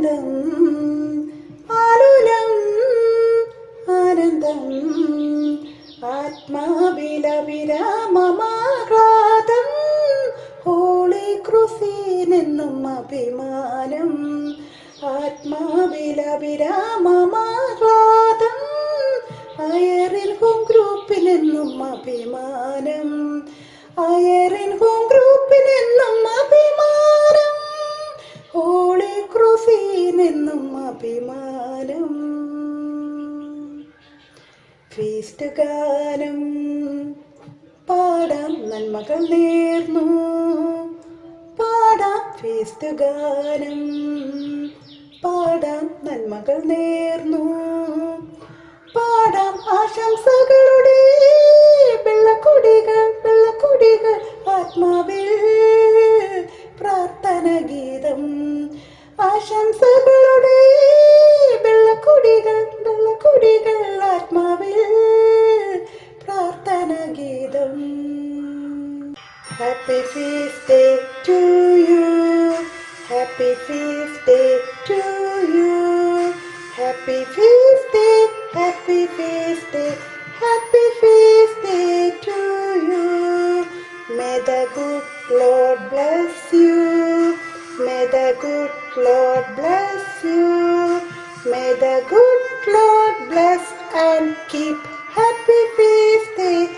ആനന്ദം ആലുലം ആനന്ദം ആത്മാവിലവിരാമമാഹ്ലാദം ഹോളി ക്രൂസിനെന്നും അഭിമാനം ആത്മാവിലവിരാമമാഹ്ലാദം അയറിൻ ഹോം ഗ്രൂപ്പിനെന്നും അഭിമാനം അയറിൻ ഹോം ഗ്രൂപ്പിനെന്നും അഭിമാനം ഹോളി ക്രൂസിനെന്നും അഭിമാനം ഫീസ്റ്റ് ഗാനം പാടാം നന്മകൾ നേർന്നു പാടാം ഫീസ്റ്റ് ഗാനം പാടാം നന്മകൾ നേർന്നു പാടാം ആശംസകളുടെ വെള്ളക്കൊടികൾ വെള്ളക്കൊടികൾ ആത്മാവിൽ പ്രാർത്ഥന ഗീതം ആശംസകളുടെ വെള്ളക്കൊടികൾ വെള്ളക്കൊടികൾ ആത്മാവിൽ പ്രാർത്ഥന ഗീതം happy feast day to you happy feast day to you happy feast day happy feast day happy feast day to you May the good Lord bless you. May the good Lord bless you. May the good Lord bless and keep. Happy feast day.